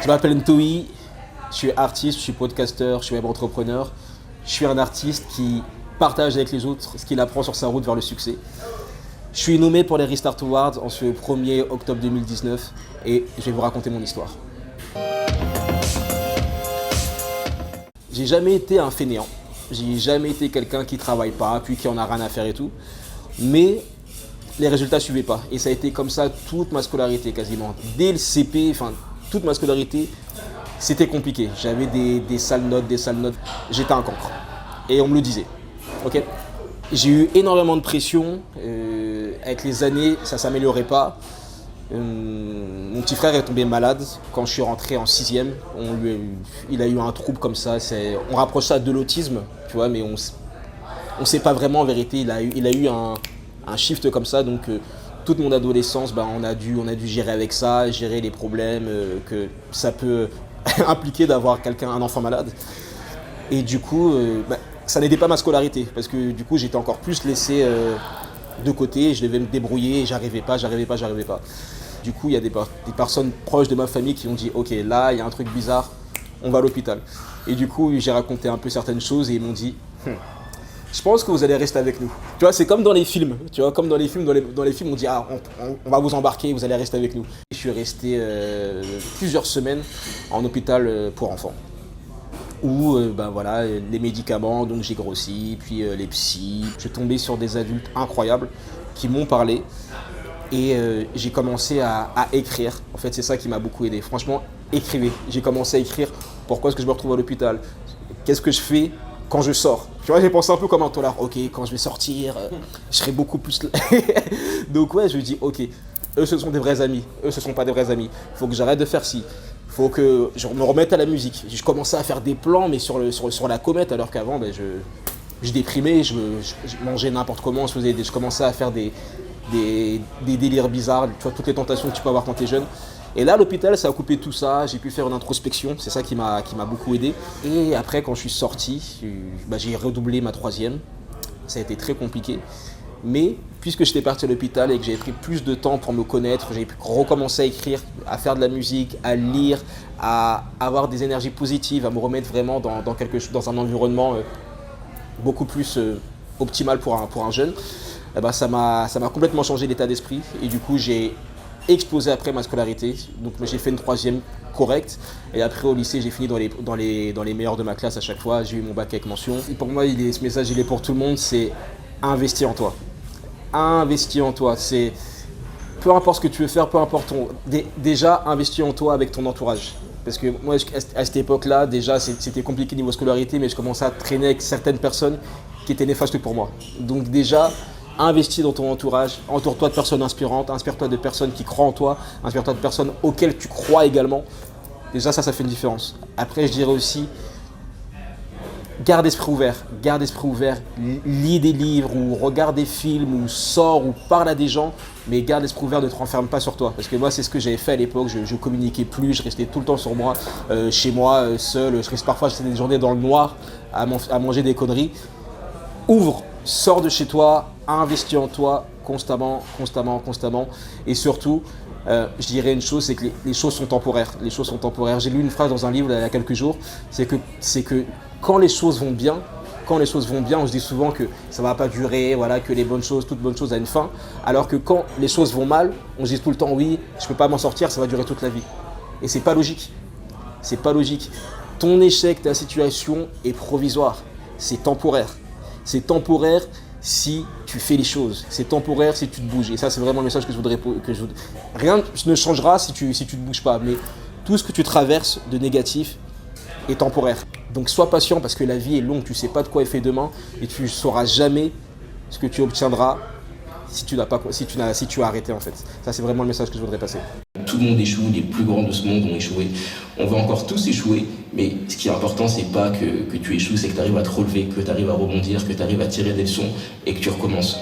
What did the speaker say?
Je m'appelle Ntoui, je suis artiste, je suis podcasteur, je suis web entrepreneur. Je suis un artiste qui partage avec les autres ce qu'il apprend sur sa route vers le succès. Je suis nommé pour les Restart Awards en ce 1er octobre 2019 et je vais vous raconter mon histoire. J'ai jamais été un fainéant, j'ai jamais été quelqu'un qui travaille pas, puis qui en a rien à faire et tout. Mais les résultats ne suivaient pas. Et ça a été comme ça toute ma scolarité quasiment. Dès le CP, toute ma scolarité, c'était compliqué. J'avais des sales notes. J'étais un cancre. Et on me le disait. Okay, j'ai eu énormément de pression. Avec les années, ça ne s'améliorait pas. Mon petit frère est tombé malade quand je suis rentré en 6e. Il a eu un trouble comme ça. On rapproche ça de l'autisme, tu vois, mais on ne sait pas vraiment en vérité. Il a eu un shift comme ça, donc toute mon adolescence, on a dû gérer avec ça, gérer les problèmes que ça peut impliquer d'avoir un enfant malade. Et du coup, ça n'aidait pas ma scolarité, parce que du coup, j'étais encore plus laissé de côté, je devais me débrouiller, et j'arrivais pas. Du coup, il y a des personnes proches de ma famille qui ont dit « Ok, là, il y a un truc bizarre, on va à l'hôpital ». Et du coup, j'ai raconté un peu certaines choses et ils m'ont dit « Je pense que vous allez rester avec nous. » Tu vois, c'est comme dans les films. Tu vois, comme dans les films, on dit « Ah, on va vous embarquer, vous allez rester avec nous. » Je suis resté plusieurs semaines en hôpital pour enfants. Où, les médicaments, donc j'ai grossi, puis les psys. Je suis tombé sur des adultes incroyables qui m'ont parlé. Et j'ai commencé à écrire. En fait, c'est ça qui m'a beaucoup aidé. Franchement, écrivez. J'ai commencé à écrire pourquoi est-ce que je me retrouve à l'hôpital. Qu'est-ce que je fais quand je sors. Tu vois, j'ai pensé un peu comme un tolard. Ok, quand je vais sortir, je serai beaucoup plus... Donc ouais, je me dis, ok, eux ce sont des vrais amis. Eux ce sont pas des vrais amis. Il faut que j'arrête de faire ci. Il faut que je me remette à la musique. Je commençais à faire des plans, mais sur la comète, alors qu'avant, je déprimais, je mangeais n'importe comment. Je commençais à faire des délires bizarres. Tu vois, toutes les tentations que tu peux avoir quand tu es jeune. Et là, à l'hôpital, ça a coupé tout ça. J'ai pu faire une introspection. C'est ça qui m'a beaucoup aidé. Et après, quand je suis sorti, j'ai redoublé ma 3e. Ça a été très compliqué. Mais puisque j'étais parti à l'hôpital et que j'avais pris plus de temps pour me connaître, j'ai pu recommencer à écrire, à faire de la musique, à lire, à avoir des énergies positives, à me remettre vraiment dans un environnement beaucoup plus optimal pour un jeune. Ça m'a complètement changé l'état d'esprit. Et du coup, j'ai explosé après ma scolarité, donc j'ai fait une 3e correcte et après au lycée j'ai fini dans les meilleurs de ma classe à chaque fois, j'ai eu mon bac avec mention. Et pour moi ce message il est pour tout le monde, c'est investir en toi. Investir en toi, c'est peu importe ce que tu veux faire, peu importe déjà investir en toi avec ton entourage. Parce que moi à cette époque-là déjà c'était compliqué niveau scolarité, mais je commençais à traîner avec certaines personnes qui étaient néfastes pour moi. Donc déjà investis dans ton entourage, entoure-toi de personnes inspirantes, inspire-toi de personnes qui croient en toi, inspire-toi de personnes auxquelles tu crois également. Déjà ça fait une différence. Après je dirais aussi, garde l'esprit ouvert, lis des livres ou regarde des films ou sors ou parle à des gens, mais garde l'esprit ouvert, ne te renferme pas sur toi. Parce que moi c'est ce que j'avais fait à l'époque, je communiquais plus, je restais tout le temps sur moi, chez moi, seul, parfois j'étais des journées dans le noir à manger des conneries. Ouvre, sors de chez toi, investis en toi constamment. Et surtout, je dirais une chose, c'est que les choses sont temporaires. J'ai lu une phrase dans un livre il y a quelques jours, c'est que quand les choses vont bien, on se dit souvent que ça ne va pas durer, voilà, que toute bonne chose a une fin. Alors que quand les choses vont mal, on se dit tout le temps oui, je ne peux pas m'en sortir, ça va durer toute la vie. Et c'est pas logique. Ton échec, ta situation est provisoire. C'est temporaire si tu fais les choses. C'est temporaire si tu te bouges. Et ça, c'est vraiment le message que je voudrais. Rien ne changera si tu te bouges pas. Mais tout ce que tu traverses de négatif est temporaire. Donc sois patient parce que la vie est longue. Tu ne sais pas de quoi est fait demain et tu ne sauras jamais ce que tu obtiendras si tu as arrêté en fait. Ça, c'est vraiment le message que je voudrais passer. Tout le monde échoue, les plus grands de ce monde ont échoué. On va encore tous échouer, mais ce qui est important, c'est pas que tu échoues, c'est que tu arrives à te relever, que tu arrives à rebondir, que tu arrives à tirer des leçons et que tu recommences.